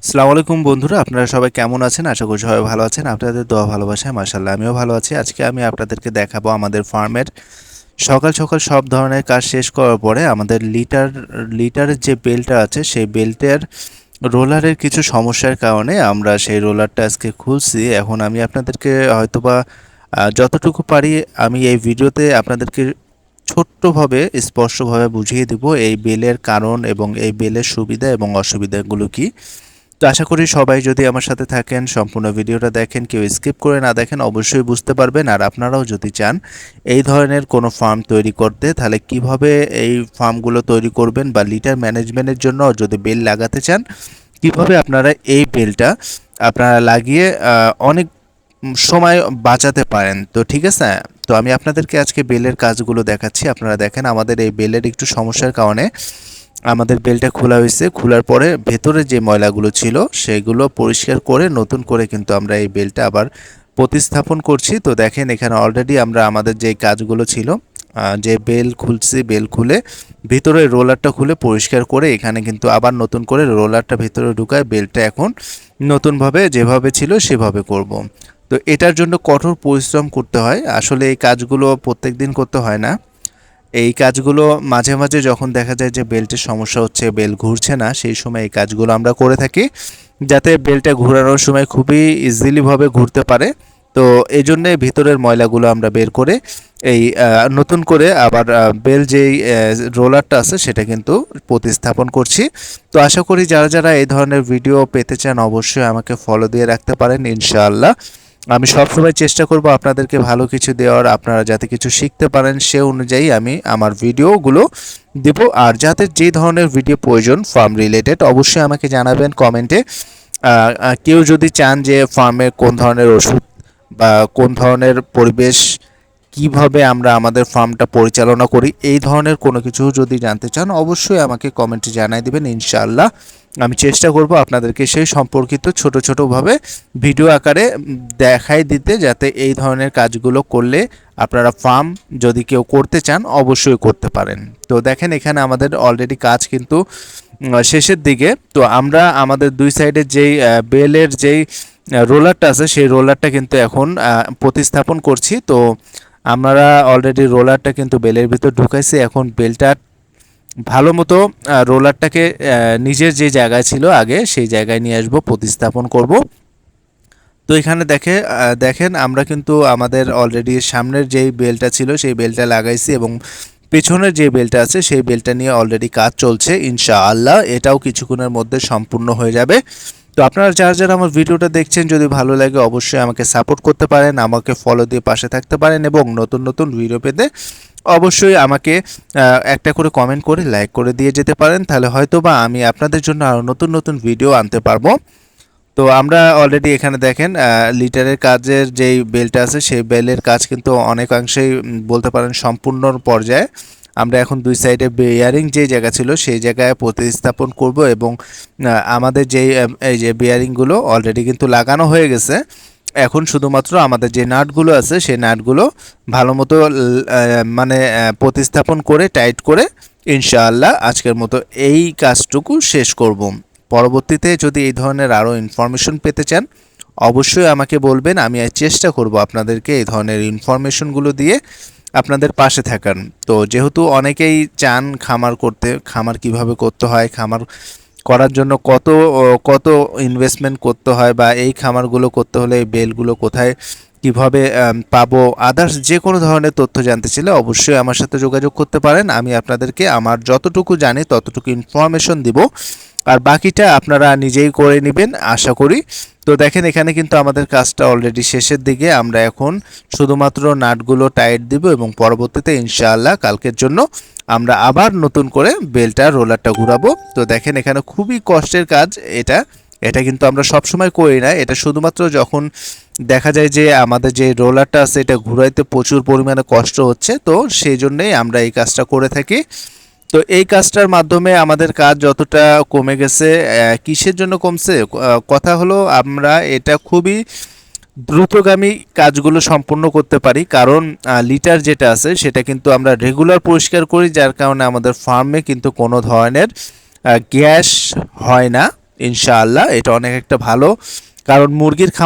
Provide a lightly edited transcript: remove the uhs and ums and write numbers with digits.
আসসালামু আলাইকুম বন্ধুরা, আপনারা সবাই কেমন আছেন? আশা করি সবাই ভালো আছেন। আপনাদের দোয়া ভালোবাসায় মাশাআল্লাহ আমিও ভালো আছি। আজকে আমি আপনাদেরকে দেখাবো আমাদের ফার্মের সকাল সকাল সব ধরনের কাজ শেষ করার পরে আমাদের লিটারের যে বেল্টটা আছে সেই বেল্টের রোলারের কিছু সমস্যার কারণে আমরা সেই রোলারটা আজকে খুলছি। এখন আমি আপনাদেরকে হয়তোবা যতটুকু পারি আমি এই ভিডিওতে আপনাদেরকে ছোট্টভাবে স্পষ্টভাবে বুঝিয়ে দিব এই বেলের কারণ এবং এই বেলের সুবিধা এবং অসুবিধাগুলো কী। তো আশা করি সবাই যদি আমার সাথে থাকেন, সম্পূর্ণ ভিডিওটা দেখেন, কেউ স্কিপ করে না দেখেন, অবশ্যই বুঝতে পারবেন। আর আপনারাও যদি চান এই ধরনের কোনো ফার্ম তৈরি করতে, তাহলে কিভাবে এই ফার্মগুলো তৈরি করবেন, বা লিটার ম্যানেজমেন্টের জন্য যদি বেল লাগাতে চান কিভাবে আপনারা এই বেলটা আপনারা লাগিয়ে অনেক সময় বাঁচাতে পারেন। তো ঠিক আছে, তো আমি আপনাদেরকে আজকে বেলের কাজগুলো দেখাচ্ছি। আপনারা দেখেন আমাদের এই বেলের একটু সমস্যার কারণে আমাদের বেলটা খোলা হয়েছে। খোলার পরে ভেতরে যে ময়লাগুলো ছিল সেগুলো পরিষ্কার করে নতুন করে কিন্তু আমরা এই বেলটা আবার প্রতিস্থাপন করছি। তো দেখেন এখানে অলরেডি আমরা আমাদের যে কাজগুলো ছিল, যে বেল খুলছি, বেল খুলে ভিতরে রোলারটা খুলে পরিষ্কার করে এখানে কিন্তু আবার নতুন করে রোলারটা ভিতরে ঢুকায় বেলটা এখন নতুনভাবে যেভাবে ছিল সেভাবে করব। তো এটার জন্য কঠোর পরিশ্রম করতে হয়। আসলে এই কাজগুলো প্রত্যেক দিন করতে হয় না। এই কাজগুলো মাঝে মাঝে যখন দেখা যায় যে বেল্টের সমস্যা হচ্ছে, বেল ঘুরছে না, সেই সময় এই কাজগুলো আমরা করে থাকি যাতে বেলটা ঘোরানোর সময় খুবই ইজিলিভাবে ঘুরতে পারে। তো এই জন্যে ভিতরের ময়লাগুলো আমরা বের করে এই নতুন করে আবার বেল যেই রোলারটা আছে সেটা কিন্তু প্রতিস্থাপন করছি। তো আশা করি যারা যারা এই ধরনের ভিডিও পেতে চান অবশ্যই আমাকে ফলো দিয়ে রাখতে পারেন ইনশাআল্লাহ। আমি সবসময় চেষ্টা করব আপনাদেরকে ভালো কিছু দেওয়ার, আপনারা যাতে কিছু শিখতে পারেন সে অনুযায়ী আমি আমার ভিডিওগুলো দেব। আর যাদের যে ধরনের ভিডিও প্রয়োজন ফার্ম রিলেটেড অবশ্যই আমাকে জানাবেন কমেন্টে। কেউ যদি চান যে ফার্মে কোন ধরনের ওষুধ বা কোন ধরনের পরিবেশ, কিভাবে আমরা আমাদের ফার্মটা পরিচালনা করি, এই ধরনের কোনো কিছু যদি জানতে চান অবশ্যই আমাকে কমেন্টে জানাই দিবেন ইনশাআল্লাহ। আমি চেষ্টা করব আপনাদেরকে সেই সম্পর্কিত ছোট ছোটোভাবে ভিডিও আকারে দেখাই দিতে, যাতে এই ধরনের কাজগুলো করলে আপনারা ফার্ম যদি কেউ করতে চান অবশ্যই করতে পারেন। তো দেখেন এখানে আমাদের অলরেডি কাজ কিন্তু শেষের দিকে। তো আমরা আমাদের দুই সাইডের যেই বেলের যেই রোলারটা আছে সেই রোলারটা কিন্তু এখন প্রতিস্থাপন করছি। তো আমরা অলরেডি রোলারটা কিন্তু বেলের ভিতর ঢুকাইছি। এখন বেলটা ভালো মতো রোলারটাকে নিজের যে জায়গায় ছিল আগে সেই জায়গায় নিয়ে আসবো, প্রতিস্থাপন করব। তো এখানে দেখেন আমরা কিন্তু আমাদের অলরেডি সামনের যেই বেলটা ছিল সেই বেলটা লাগাইছি এবং পেছনের যে বেলটা আছে সেই বেলটা নিয়ে অলরেডি কাজ চলছে। ইনশাআল্লাহ এটাও কিছুক্ষণের মধ্যে সম্পূর্ণ হয়ে যাবে। তো আপনারা যারা যারা আমার ভিডিওটা দেখছেন যদি ভালো লাগে অবশ্যই আমাকে সাপোর্ট করতে পারেন, আমাকে ফলো দিয়ে পাশে থাকতে পারেন এবং নতুন নতুন ভিডিও পেতে অবশ্যই আমাকে একটা করে কমেন্ট করে লাইক করে দিয়ে যেতে পারেন। তাহলে হয়তোবা আমি আপনাদের জন্য আরও নতুন নতুন ভিডিও আনতে পারবো। তো আমরা অলরেডি এখানে দেখেন লিটারের কাজের যেই বেলটা আছে সেই বেলের কাজ কিন্তু অনেকাংশেই বলতে পারেন সম্পূর্ণ পর্যায়ে। আমরা এখন দুই সাইডে বেয়ারিং যে জায়গা ছিল সেই জায়গায় প্রতিস্থাপন করব এবং আমাদের যেই এই যে বেয়ারিংগুলো অলরেডি কিন্তু লাগানো হয়ে গেছে। এখন শুধুমাত্র আমাদের যে নাটগুলো আছে সেই নাটগুলো ভালো মতো মানে প্রতিস্থাপন করে টাইট করে ইনশাআল্লাহ আজকের মতো এই কাজটুকু শেষ করব। পরবর্তীতে যদি এই ধরনের আরও ইনফরমেশন পেতে চান অবশ্যই আমাকে বলবেন, আমি চেষ্টা করব আপনাদেরকে এই ধরনের ইনফরমেশনগুলো দিয়ে আপনাদের পাশে থাকার। তো যেহেতু অনেকেই চান খামার করতে, খামার কিভাবে করতে হয়, খামার করার জন্য কত কত ইনভেস্টমেন্ট করতে হয়, বা এই খামারগুলো করতে হলে এই বেলগুলো কোথায় কিভাবে পাবো, আদার্স যে কোনো ধরনের তথ্য জানতে চাইলে অবশ্যই আমার সাথে যোগাযোগ করতে পারেন। আমি আপনাদেরকে আমার যতটুকু জানি ততটুকু ইনফরমেশন দিব, আর বাকিটা আপনারা নিজেই করে নেবেন আশা করি। তো দেখেন এখানে কিন্তু আমাদের কাজটা অলরেডি শেষের দিকে। আমরা এখন শুধুমাত্র নাটগুলো টাইট দিব এবং পরবর্তীতে ইনশাআল্লাহ কালকের জন্য আমরা আবার নতুন করে বেলটা রোলারটা ঘুরাবো। তো দেখেন এখানে খুবই কষ্টের কাজ এটা। এটা কিন্তু আমরা সবসময় করি না, এটা শুধুমাত্র যখন দেখা যায় যে আমাদের যে রোলারটা আছে এটা ঘুরাইতে প্রচুর পরিমাণে কষ্ট হচ্ছে, তো সেই জন্যেই আমরা এই কাজটা করে থাকি। তো এই কাজটার মাধ্যমে আমাদের কাজ যতটা কমে গেছে, কিসের জন্য কমছে, কথা হলো আমরা এটা খুবই দ্রুতগামী কাজগুলো সম্পূর্ণ করতে পারি, কারণ লিটার যেটা আছে সেটা কিন্তু আমরা রেগুলার পরিষ্কার করি, যার কারণে আমাদের ফার্মে কিন্তু কোনো ধরনের গ্যাস হয় না। ইনশাআল্লাহ এটা অনেক একটা ভালো, কারণ মুরগির খামার